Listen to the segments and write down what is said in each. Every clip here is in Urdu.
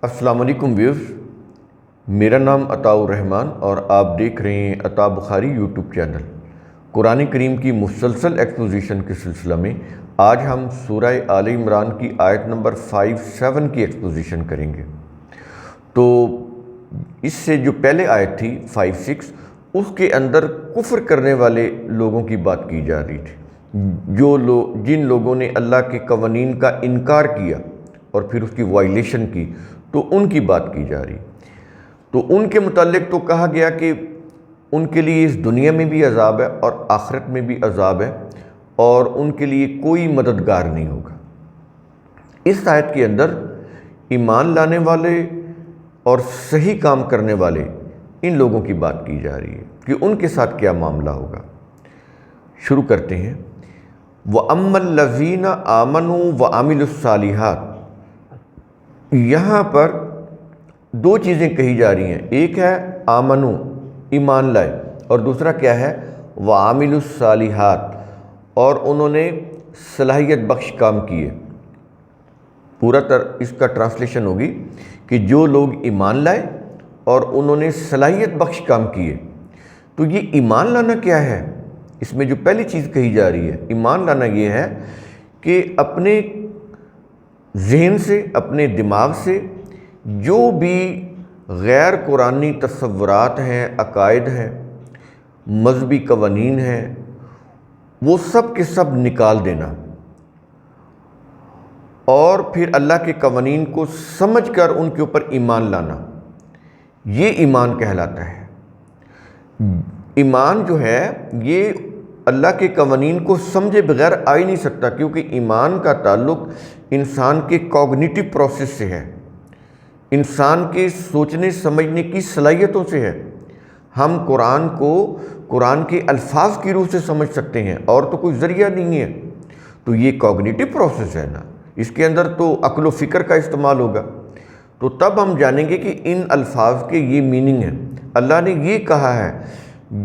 السلام علیکم ویورز، میرا نام عطاءالرحمان اور آپ دیکھ رہے ہیں عطا بخاری یوٹیوب چینل۔ قرآن کریم کی مسلسل ایکسپوزیشن کے سلسلہ میں آج ہم سورہ آل عمران کی آیت نمبر 5-7 کی ایکسپوزیشن کریں گے۔ تو اس سے جو پہلے آیت تھی 5-6، اس کے اندر کفر کرنے والے لوگوں کی بات کی جا رہی تھی، جن لوگوں نے اللہ کے قوانین کا انکار کیا اور پھر اس کی وائلیشن کی، تو ان کی بات کی جا رہی۔ تو ان کے متعلق تو کہا گیا کہ ان کے لیے اس دنیا میں بھی عذاب ہے اور آخرت میں بھی عذاب ہے، اور ان کے لیے کوئی مددگار نہیں ہوگا۔ اس آیت کے اندر ایمان لانے والے اور صحیح کام کرنے والے ان لوگوں کی بات کی جا رہی ہے کہ ان کے ساتھ کیا معاملہ ہوگا۔ شروع کرتے ہیں۔ وَأَمَّا الَّذِينَ آمَنُوا وَعَمِلُوا الصَّالِحَاتِ، یہاں پر دو چیزیں کہی جا رہی ہیں، ایک ہے آمنو، ایمان لائے، اور دوسرا کیا ہے وعاملوا الصالحات، اور انہوں نے صلاحیت بخش کام کیے۔ اس کا ٹرانسلیشن ہوگی کہ جو لوگ ایمان لائے اور انہوں نے صلاحیت بخش کام کیے۔ تو یہ ایمان لانا کیا ہے؟ اس میں جو پہلی چیز کہی جا رہی ہے، ایمان لانا یہ ہے کہ اپنے ذہن سے، اپنے دماغ سے جو بھی غیر قرآنی تصورات ہیں، عقائد ہیں، مذہبی قوانین ہیں، وہ سب کے سب نکال دینا، اور پھر اللہ کے قوانین کو سمجھ کر ان کے اوپر ایمان لانا، یہ ایمان کہلاتا ہے۔ ایمان جو ہے یہ اللہ کے قوانین کو سمجھے بغیر آ ہی نہیں سکتا، کیونکہ ایمان کا تعلق انسان کے کوگنیٹو پروسیس سے ہے، انسان کے سوچنے سمجھنے کی صلاحیتوں سے ہے۔ ہم قرآن کو قرآن کے الفاظ کی روح سے سمجھ سکتے ہیں، اور تو کوئی ذریعہ نہیں ہے۔ تو یہ کوگنیٹو پروسیس ہے نا، اس کے اندر تو عقل و فکر کا استعمال ہوگا، تو تب ہم جانیں گے کہ ان الفاظ کے یہ میننگ ہیں۔ اللہ نے یہ کہا ہے،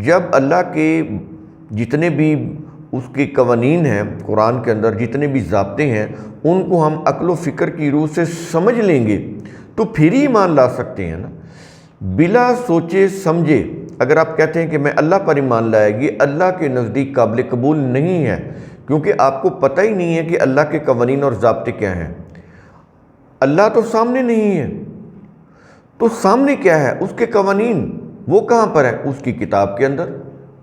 جب اللہ کے جتنے بھی اس کے قوانین ہیں قرآن کے اندر، جتنے بھی ضابطے ہیں، ان کو ہم عقل و فکر کی روح سے سمجھ لیں گے تو پھر ہی ایمان لا سکتے ہیں نا۔ بلا سوچے سمجھے اگر آپ کہتے ہیں کہ میں اللہ پر ایمان لایا، یہ اللہ کے نزدیک قابل قبول نہیں ہے، کیونکہ آپ کو پتہ ہی نہیں ہے کہ اللہ کے قوانین اور ضابطے کیا ہیں۔ اللہ تو سامنے نہیں ہے، تو سامنے کیا ہے؟ اس کے قوانین، وہ کہاں پر ہے؟ اس کی کتاب کے اندر،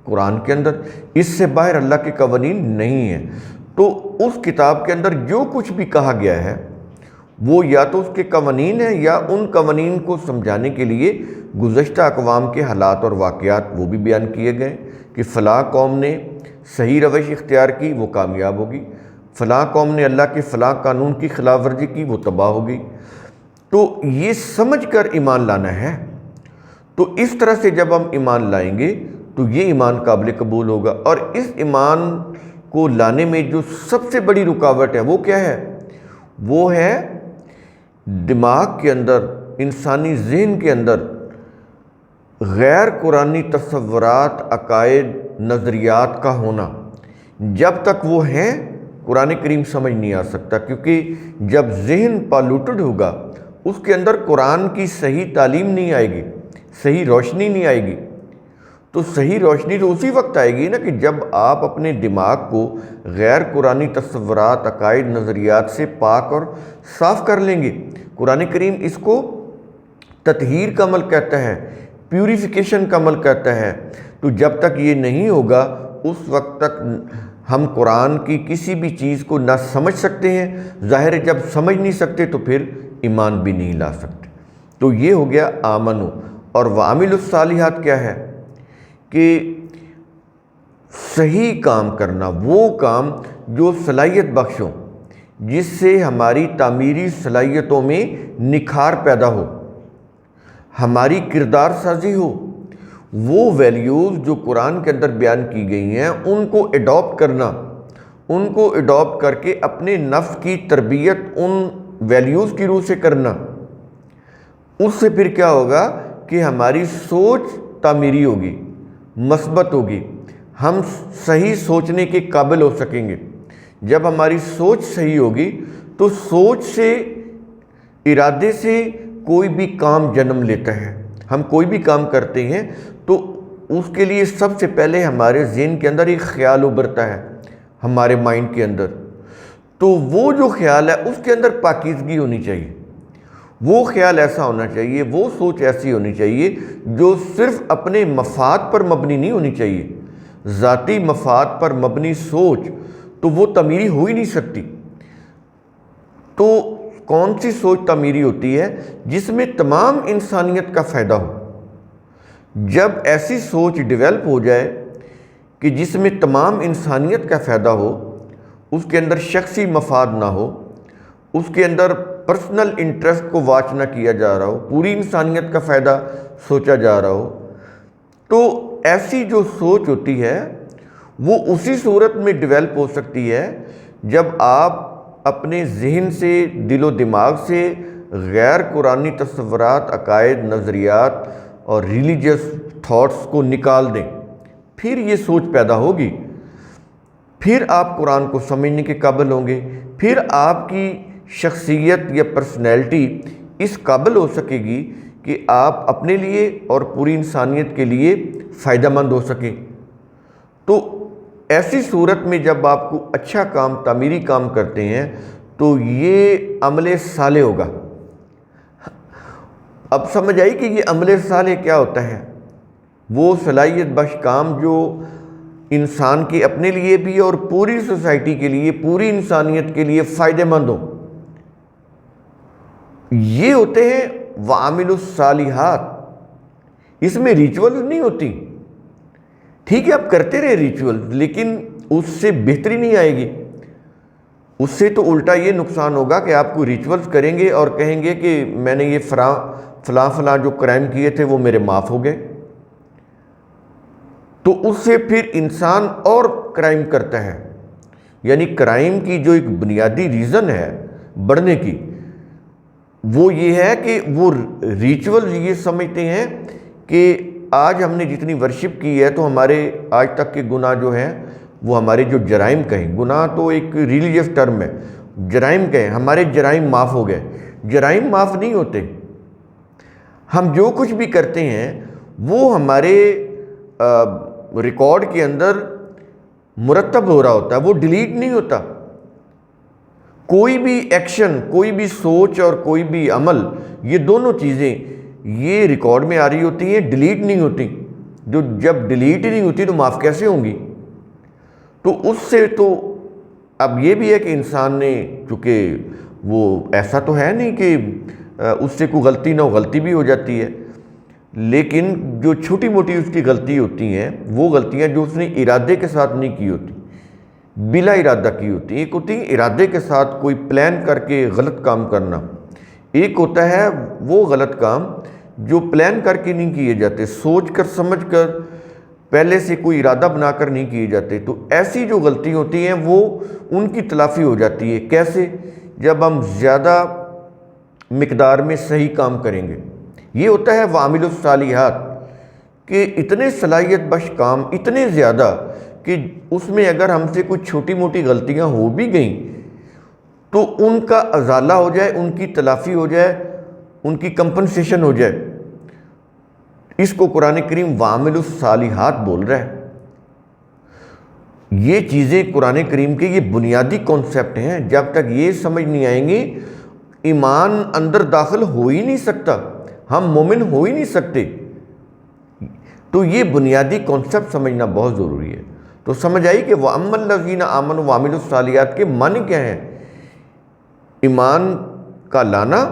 قرآن کے اندر۔ اس سے باہر اللہ کے قوانین نہیں ہیں۔ تو اس کتاب کے اندر جو کچھ بھی کہا گیا ہے وہ یا تو اس کے قوانین ہیں، یا ان قوانین کو سمجھانے کے لیے گزشتہ اقوام کے حالات اور واقعات وہ بھی بیان کیے گئے کہ فلاں قوم نے صحیح روش اختیار کی، وہ کامیاب ہوگی، فلاں قوم نے اللہ کے فلاں قانون کی خلاف ورزی کی، وہ تباہ ہوگی۔ تو یہ سمجھ کر ایمان لانا ہے۔ تو اس طرح سے جب ہم ایمان لائیں گے تو یہ ایمان قابل قبول ہوگا۔ اور اس ایمان کو لانے میں جو سب سے بڑی رکاوٹ ہے وہ کیا ہے؟ وہ ہے دماغ کے اندر، انسانی ذہن کے اندر غیر قرآنی تصورات، عقائد، نظریات کا ہونا۔ جب تک وہ ہیں قرآن کریم سمجھ نہیں آ سکتا، کیونکہ جب ذہن پالوٹڈ ہوگا اس کے اندر قرآن کی صحیح تعلیم نہیں آئے گی، صحیح روشنی نہیں آئے گی۔ تو صحیح روشنی تو اسی وقت آئے گی نا کہ جب آپ اپنے دماغ کو غیر قرآنی تصورات، عقائد، نظریات سے پاک اور صاف کر لیں گے۔ قرآن کریم اس کو تطہیر کا عمل کہتا ہے، پیوریفیکیشن کا عمل کہتا ہے۔ تو جب تک یہ نہیں ہوگا اس وقت تک ہم قرآن کی کسی بھی چیز کو نہ سمجھ سکتے ہیں۔ ظاہر ہے جب سمجھ نہیں سکتے تو پھر ایمان بھی نہیں لا سکتے۔ تو یہ ہو گیا آمنو۔ اور وعاملوا الصالحات کیا ہے؟ کہ صحیح کام کرنا، وہ کام جو صلاحیت بخش ہو، جس سے ہماری تعمیری صلاحیتوں میں نکھار پیدا ہو، ہماری کردار سازی ہو۔ وہ ویلیوز جو قرآن کے اندر بیان کی گئی ہیں ان کو ایڈاپٹ کرنا، ان کو ایڈاپٹ کر کے اپنے نفس کی تربیت ان ویلیوز کی روح سے کرنا۔ اس سے پھر کیا ہوگا کہ ہماری سوچ تعمیری ہوگی، مثبت ہوگی، ہم صحیح سوچنے کے قابل ہو سکیں گے۔ جب ہماری سوچ صحیح ہوگی تو سوچ سے، ارادے سے کوئی بھی کام جنم لیتا ہے، ہم کوئی بھی کام کرتے ہیں تو اس کے لیے سب سے پہلے ہمارے ذہن کے اندر ایک خیال ابھرتا ہے، ہمارے مائنڈ کے اندر، تو وہ جو خیال ہے اس کے اندر پاکیزگی ہونی چاہیے، وہ خیال ایسا ہونا چاہیے، وہ سوچ ایسی ہونی چاہیے جو صرف اپنے مفاد پر مبنی نہیں ہونی چاہیے۔ ذاتی مفاد پر مبنی سوچ تو وہ تعمیری ہو ہی نہیں سکتی۔ تو کون سی سوچ تعمیری ہوتی ہے؟ جس میں تمام انسانیت کا فائدہ ہو۔ جب ایسی سوچ ڈیولپ ہو جائے کہ جس میں تمام انسانیت کا فائدہ ہو، اس کے اندر شخصی مفاد نہ ہو، اس کے اندر پرسنل انٹرسٹ کو واچ نہ کیا جا رہا ہو، پوری انسانیت کا فائدہ سوچا جا رہا ہو، تو ایسی جو سوچ ہوتی ہے وہ اسی صورت میں ڈیولپ ہو سکتی ہے جب آپ اپنے ذہن سے، دل و دماغ سے غیر قرآنی تصورات، عقائد، نظریات اور ریلیجیس تھاٹس کو نکال دیں، پھر یہ سوچ پیدا ہوگی، پھر آپ قرآن کو سمجھنے کے قابل ہوں گے، پھر آپ کی شخصیت یا پرسنالٹی اس قابل ہو سکے گی کہ آپ اپنے لیے اور پوری انسانیت کے لیے فائدہ مند ہو سکیں۔ تو ایسی صورت میں جب آپ کو اچھا کام، تعمیری کام کرتے ہیں تو یہ عمل صالح ہوگا۔ اب سمجھ آئی کہ یہ عمل صالح کیا ہوتا ہے؟ وہ صلاحیت بخش کام جو انسان کے اپنے لیے بھی اور پوری سوسائٹی کے لیے، پوری انسانیت کے لیے فائدہ مند ہو۔ یہ ہوتے ہیں وعاملوا الصالحات۔ اس میں ریچولز نہیں ہوتی، ٹھیک ہے آپ کرتے رہے ریچول، لیکن اس سے بہتری نہیں آئے گی، اس سے تو الٹا یہ نقصان ہوگا کہ آپ کو ریچولز کریں گے اور کہیں گے کہ میں نے یہ فلاں جو کرائم کیے تھے وہ میرے معاف ہو گئے، تو اس سے پھر انسان اور کرائم کرتا ہے۔ یعنی کرائم کی جو ایک بنیادی ریزن ہے بڑھنے کی، وہ یہ ہے کہ وہ ریچول یہ سمجھتے ہیں کہ آج ہم نے جتنی ورشپ کی ہے تو ہمارے آج تک کے گناہ جو ہیں وہ ہمارے جو جرائم کہیں، گناہ تو ایک ریلیجیس ٹرم ہے، جرائم کہیں، ہمارے جرائم معاف ہو گئے۔ جرائم معاف نہیں ہوتے، ہم جو کچھ بھی کرتے ہیں وہ ہمارے ریکارڈ کے اندر مرتب ہو رہا ہوتا ہے، وہ ڈیلیٹ نہیں ہوتا۔ کوئی بھی ایکشن، کوئی بھی سوچ اور کوئی بھی عمل، یہ دونوں چیزیں یہ ریکارڈ میں آ رہی ہوتی ہیں، ڈیلیٹ نہیں ہوتی۔ جو جب ڈیلیٹ ہی نہیں ہوتی تو معاف کیسے ہوں گی؟ تو اس سے تو اب یہ بھی ہے کہ انسان نے، چونکہ وہ ایسا تو ہے نہیں کہ اس سے کوئی غلطی نہ ہو، غلطی بھی ہو جاتی ہے، لیکن جو چھوٹی موٹی اس کی غلطی ہوتی ہیں وہ غلطیاں جو اس نے ارادے کے ساتھ نہیں کی ہوتی، بلا ارادہ کی ہوتی ہیں۔ ایک ہوتی ہے ارادے کے ساتھ کوئی پلان کر کے غلط کام کرنا، ایک ہوتا ہے وہ غلط کام جو پلان کر کے نہیں کیے جاتے، سوچ کر سمجھ کر پہلے سے کوئی ارادہ بنا کر نہیں کیے جاتے۔ تو ایسی جو غلطی ہوتی ہیں وہ ان کی تلافی ہو جاتی ہے۔ کیسے؟ جب ہم زیادہ مقدار میں صحیح کام کریں گے۔ یہ ہوتا ہے وعاملوا الصالحات، کہ اتنے صلاحیت بخش کام، اتنے زیادہ کہ اس میں اگر ہم سے کچھ چھوٹی موٹی غلطیاں ہو بھی گئیں تو ان کا ازالہ ہو جائے، ان کی تلافی ہو جائے، ان کی کمپنسیشن ہو جائے۔ اس کو قرآن کریم وعاملوا الصالحات بول رہا ہے۔ یہ چیزیں قرآن کریم کے یہ بنیادی کانسیپٹ ہیں، جب تک یہ سمجھ نہیں آئیں گی ایمان اندر داخل ہو ہی نہیں سکتا، ہم مومن ہو ہی نہیں سکتے۔ تو یہ بنیادی کانسیپٹ سمجھنا بہت ضروری ہے۔ تو سمجھ آئی کہ وَأَمَّا الَّذِينَ آمَنُوا وَعَمِلُوا الصَّالِحَاتِ کے معنی کیا ہیں؟ ایمان کا لانا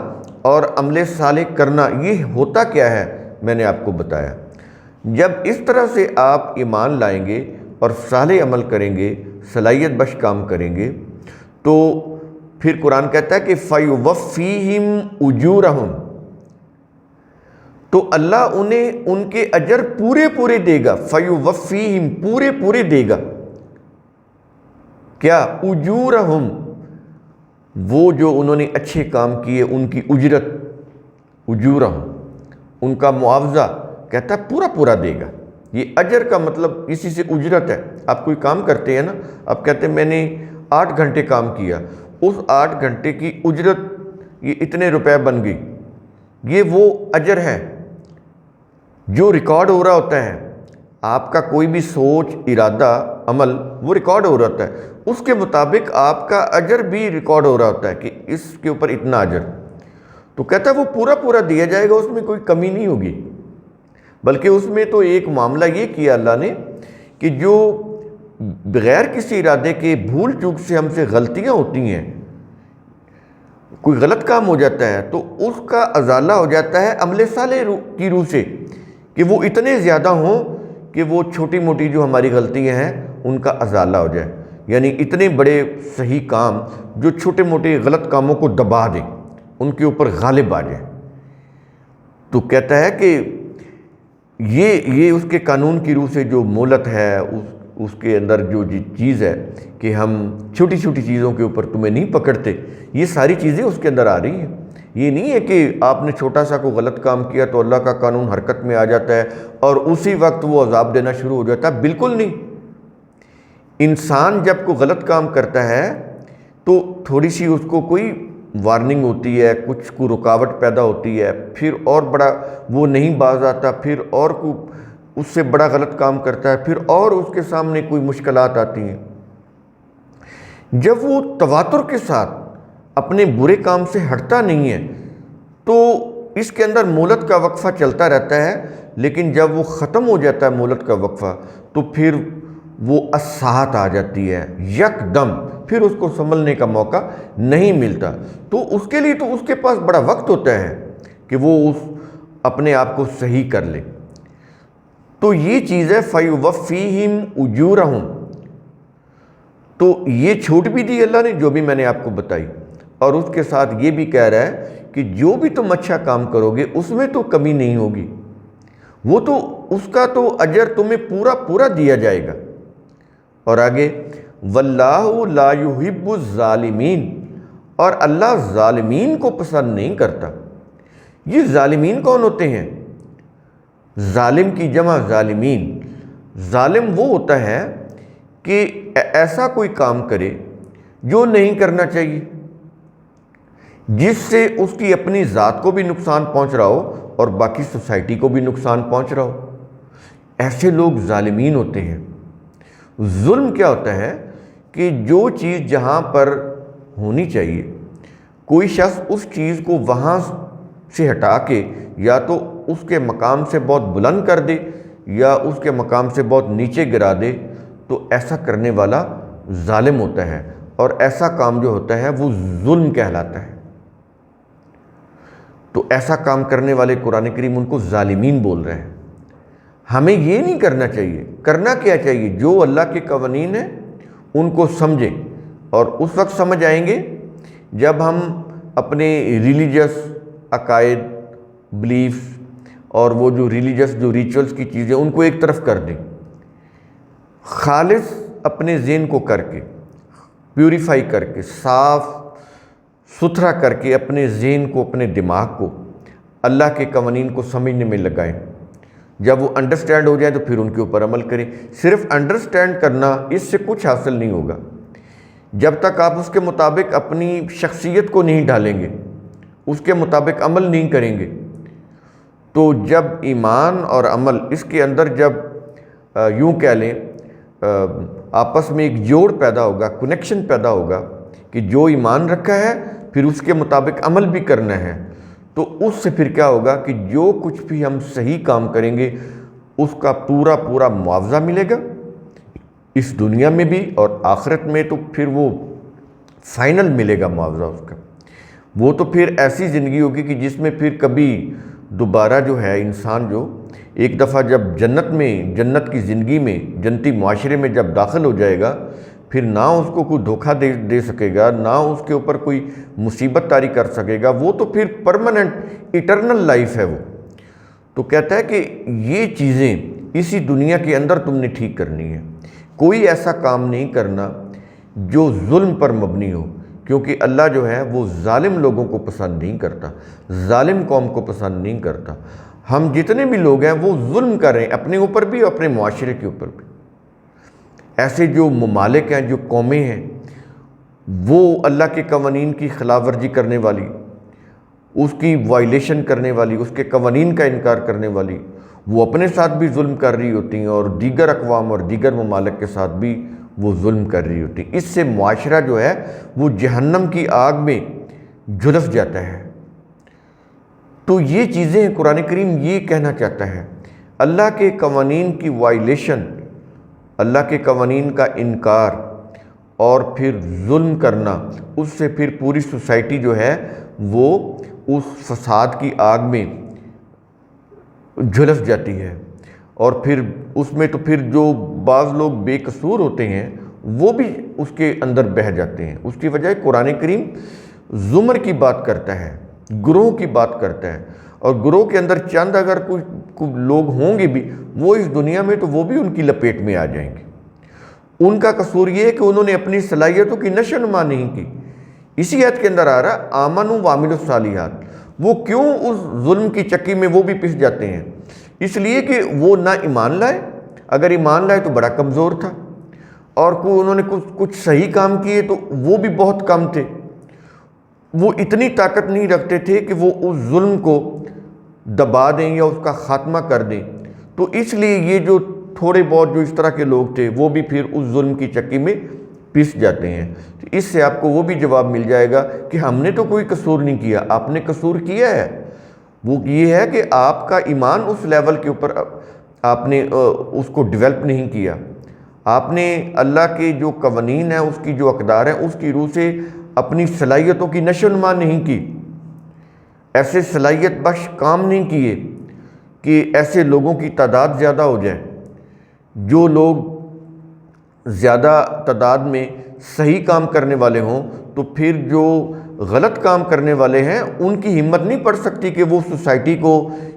اور عمل صالح کرنا، یہ ہوتا کیا ہے میں نے آپ کو بتایا۔ جب اس طرح سے آپ ایمان لائیں گے اور صالح عمل کریں گے، صلاحیت بخش کام کریں گے، تو پھر قرآن کہتا ہے کہ فَيُوَفِّيهِمْ أُجُورَهُمْ، تو اللہ انہیں ان کے اجر پورے پورے دے گا۔ فَيُوَفِّيهِمْ پورے پورے دے گا۔ کیا؟ اجورہم، وہ جو انہوں نے اچھے کام کیے ان کی اجرت، اجورہم، ان کا معاوضہ کہتا ہے پورا پورا دے گا۔ یہ اجر کا مطلب اسی سے اجرت ہے۔ آپ کوئی کام کرتے ہیں نا، آپ کہتے ہیں میں نے 8 گھنٹے کام کیا، اس 8 گھنٹے کی اجرت یہ اتنے روپے بن گئی، یہ وہ اجر ہے جو ریکارڈ ہو رہا ہوتا ہے۔ آپ کا کوئی بھی سوچ، ارادہ، عمل وہ ریکارڈ ہو رہا ہوتا ہے، اس کے مطابق آپ کا اجر بھی ریکارڈ ہو رہا ہوتا ہے کہ اس کے اوپر اتنا اجر۔ تو کہتا ہے وہ پورا پورا دیا جائے گا، اس میں کوئی کمی نہیں ہوگی۔ بلکہ اس میں تو ایک معاملہ یہ کیا اللہ نے کہ جو بغیر کسی ارادے کے بھول چوک سے ہم سے غلطیاں ہوتی ہیں، کوئی غلط کام ہو جاتا ہے تو اس کا ازالہ ہو جاتا ہے عمل صالح کی روح سے، کہ وہ اتنے زیادہ ہوں کہ وہ چھوٹی موٹی جو ہماری غلطیاں ہیں ان کا ازالہ ہو جائے، یعنی اتنے بڑے صحیح کام جو چھوٹے موٹے غلط کاموں کو دبا دیں، ان کے اوپر غالب آ جائے۔ تو کہتا ہے کہ یہ اس کے قانون کی روح سے جو مہلت ہے، اس کے اندر جو چیز ہے کہ ہم چھوٹی چھوٹی چیزوں کے اوپر تمہیں نہیں پکڑتے، یہ ساری چیزیں اس کے اندر آ رہی ہیں۔ یہ نہیں ہے کہ آپ نے چھوٹا سا کوئی غلط کام کیا تو اللہ کا قانون حرکت میں آ جاتا ہے اور اسی وقت وہ عذاب دینا شروع ہو جاتا ہے، بالکل نہیں۔ انسان جب کوئی غلط کام کرتا ہے تو تھوڑی سی اس کو کوئی وارننگ ہوتی ہے، کچھ کو رکاوٹ پیدا ہوتی ہے، پھر اور بڑا وہ نہیں باز آتا، پھر اور کو اس سے بڑا غلط کام کرتا ہے، پھر اور اس کے سامنے کوئی مشکلات آتی ہیں۔ جب وہ تواتر کے ساتھ اپنے برے کام سے ہٹتا نہیں ہے تو اس کے اندر مہلت کا وقفہ چلتا رہتا ہے، لیکن جب وہ ختم ہو جاتا ہے مہلت کا وقفہ تو پھر وہ الساعت آ جاتی ہے یکدم، پھر اس کو سنبھلنے کا موقع نہیں ملتا۔ تو اس کے لیے تو اس کے پاس بڑا وقت ہوتا ہے کہ وہ اپنے آپ کو صحیح کر لے۔ تو یہ چیز ہے فَيُوَفِّيهِمْ أُجُورَهُمْ۔ تو یہ چھوٹ بھی دی اللہ نے جو بھی میں نے آپ کو بتائی، اور اس کے ساتھ یہ بھی کہہ رہا ہے کہ جو بھی تم اچھا کام کرو گے اس میں تو کمی نہیں ہوگی، وہ تو اس کا تو اجر تمہیں پورا پورا دیا جائے گا۔ اور آگے وَاللَّهُ لَا يُحِبُّ الظَّالِمِينَ، اور اللہ ظالمین کو پسند نہیں کرتا۔ یہ ظالمین کون ہوتے ہیں؟ ظالم کی جمع ظالمین۔ ظالم وہ ہوتا ہے کہ ایسا کوئی کام کرے جو نہیں کرنا چاہیے، جس سے اس کی اپنی ذات کو بھی نقصان پہنچ رہا ہو اور باقی سوسائٹی کو بھی نقصان پہنچ رہا ہو، ایسے لوگ ظالمین ہوتے ہیں۔ ظلم کیا ہوتا ہے کہ جو چیز جہاں پر ہونی چاہیے، کوئی شخص اس چیز کو وہاں سے ہٹا کے یا تو اس کے مقام سے بہت بلند کر دے یا اس کے مقام سے بہت نیچے گرا دے، تو ایسا کرنے والا ظالم ہوتا ہے، اور ایسا کام جو ہوتا ہے وہ ظلم کہلاتا ہے۔ تو ایسا کام کرنے والے قرآن کریم ان کو ظالمین بول رہے ہیں۔ ہمیں یہ نہیں کرنا چاہیے۔ کرنا کیا چاہیے؟ جو اللہ کے قوانین ہیں ان کو سمجھیں، اور اس وقت سمجھ آئیں گے جب ہم اپنے ریلیجس عقائد، بلیفز اور وہ جو ریلیجس جو ریچولز کی چیزیں ان کو ایک طرف کر دیں، خالص اپنے ذہن کو کر کے، پیوریفائی کر کے، صاف ستھرا کر کے اپنے ذہن کو، اپنے دماغ کو اللہ کے قوانین کو سمجھنے میں لگائیں۔ جب وہ انڈرسٹینڈ ہو جائے تو پھر ان کے اوپر عمل کریں۔ صرف انڈرسٹینڈ کرنا، اس سے کچھ حاصل نہیں ہوگا جب تک آپ اس کے مطابق اپنی شخصیت کو نہیں ڈھالیں گے، اس کے مطابق عمل نہیں کریں گے۔ تو جب ایمان اور عمل اس کے اندر جب یوں کہہ لیں آپس میں ایک جوڑ پیدا ہوگا، کنیکشن پیدا ہوگا کہ جو ایمان رکھا ہے پھر اس کے مطابق عمل بھی کرنا ہے، تو اس سے پھر کیا ہوگا کہ جو کچھ بھی ہم صحیح کام کریں گے اس کا پورا پورا معاوضہ ملے گا، اس دنیا میں بھی اور آخرت میں تو پھر وہ فائنل ملے گا معاوضہ اس کا۔ وہ تو پھر ایسی زندگی ہوگی کہ جس میں پھر کبھی دوبارہ جو ہے انسان جو ایک دفعہ جب جنت میں، جنت کی زندگی میں، جنتی معاشرے میں جب داخل ہو جائے گا، پھر نہ اس کو کوئی دھوکہ دے سکے گا، نہ اس کے اوپر کوئی مصیبت طاری کر سکے گا، وہ تو پھر پرماننٹ ایٹرنل لائف ہے وہ۔ تو کہتا ہے کہ یہ چیزیں اسی دنیا کے اندر تم نے ٹھیک کرنی ہے، کوئی ایسا کام نہیں کرنا جو ظلم پر مبنی ہو، کیونکہ اللہ جو ہے وہ ظالم لوگوں کو پسند نہیں کرتا، ظالم قوم کو پسند نہیں کرتا۔ ہم جتنے بھی لوگ ہیں وہ ظلم کر رہے ہیں اپنے اوپر بھی اور اپنے معاشرے کے اوپر بھی۔ ایسے جو ممالک ہیں، جو قومیں ہیں، وہ اللہ کے قوانین کی خلاف ورزی کرنے والی، اس کی وائلیشن کرنے والی، اس کے قوانین کا انکار کرنے والی، وہ اپنے ساتھ بھی ظلم کر رہی ہوتی ہیں اور دیگر اقوام اور دیگر ممالک کے ساتھ بھی وہ ظلم کر رہی ہوتی ہیں۔ اس سے معاشرہ جو ہے وہ جہنم کی آگ میں جھلس جاتا ہے۔ تو یہ چیزیں قرآن کریم یہ کہنا چاہتا ہے، اللہ کے قوانین کی وائلیشن، اللہ کے قوانین کا انکار اور پھر ظلم کرنا، اس سے پھر پوری سوسائٹی جو ہے وہ اس فساد کی آگ میں جھلس جاتی ہے، اور پھر اس میں تو پھر جو بعض لوگ بے قصور ہوتے ہیں وہ بھی اس کے اندر بہہ جاتے ہیں۔ اس کی وجہ قرآن کریم زمر کی بات کرتا ہے، گروہ کی بات کرتا ہے، اور گروہ کے اندر چند اگر کوئی لوگ ہوں گے بھی وہ اس دنیا میں، تو وہ بھی ان کی لپیٹ میں آ جائیں گے۔ ان کا قصور یہ ہے کہ انہوں نے اپنی صلاحیتوں کی نشو نما نہیں کی۔ اسی آیت کے اندر آ رہا آمنوا وعملوا الصالحات، وہ کیوں اس ظلم کی چکی میں وہ بھی پس جاتے ہیں؟ اس لیے کہ وہ نہ ایمان لائے، اگر ایمان لائے تو بڑا کمزور تھا، اور انہوں نے کچھ صحیح کام کیے تو وہ بھی بہت کم تھے، وہ اتنی طاقت نہیں رکھتے تھے کہ وہ اس ظلم کو دبا دیں یا اس کا خاتمہ کر دیں۔ تو اس لیے یہ جو تھوڑے بہت جو اس طرح کے لوگ تھے وہ بھی پھر اس ظلم کی چکی میں پس جاتے ہیں۔ تو اس سے آپ کو وہ بھی جواب مل جائے گا کہ ہم نے تو کوئی قصور نہیں کیا، آپ نے قصور کیا ہے۔ وہ یہ ہے کہ آپ کا ایمان اس لیول کے اوپر آپ نے اس کو ڈیولپ نہیں کیا، آپ نے اللہ کے جو قوانین ہیں، اس کی جو اقدار ہیں، اس کی روح سے اپنی صلاحیتوں کی نشو نما نہیں کی، ایسے صلاحیت بخش کام نہیں کیے کہ ایسے لوگوں کی تعداد زیادہ ہو جائے۔ جو لوگ زیادہ تعداد میں صحیح کام کرنے والے ہوں تو پھر جو غلط کام کرنے والے ہیں ان کی ہمت نہیں پڑ سکتی کہ وہ سوسائٹی کو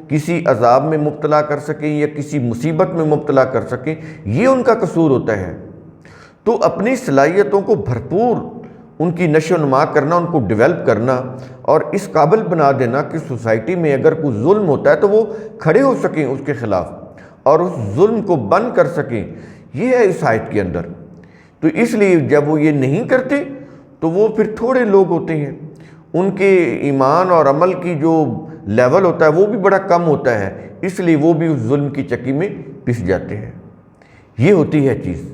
کسی عذاب میں مبتلا کر سکیں یا کسی مصیبت میں مبتلا کر سکیں، یہ ان کا قصور ہوتا ہے۔ تو اپنی صلاحیتوں کو بھرپور ان کی نشو و نما کرنا، ان کو ڈیولپ کرنا اور اس قابل بنا دینا کہ سوسائٹی میں اگر کوئی ظلم ہوتا ہے تو وہ کھڑے ہو سکیں اس کے خلاف اور اس ظلم کو بند کر سکیں، یہ ہے اس آیت کے اندر۔ تو اس لیے جب وہ یہ نہیں کرتے تو وہ پھر تھوڑے لوگ ہوتے ہیں، ان کے ایمان اور عمل کی جو لیول ہوتا ہے وہ بھی بڑا کم ہوتا ہے، اس لیے وہ بھی اس ظلم کی چکی میں پس جاتے ہیں۔ یہ ہوتی ہے چیز۔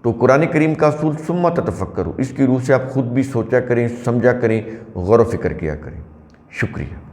تو قرآن کریم کا اصول ثم تتفکروا، اس کی روح سے آپ خود بھی سوچا کریں، سمجھا کریں، غور و فکر کیا کریں۔ شکریہ۔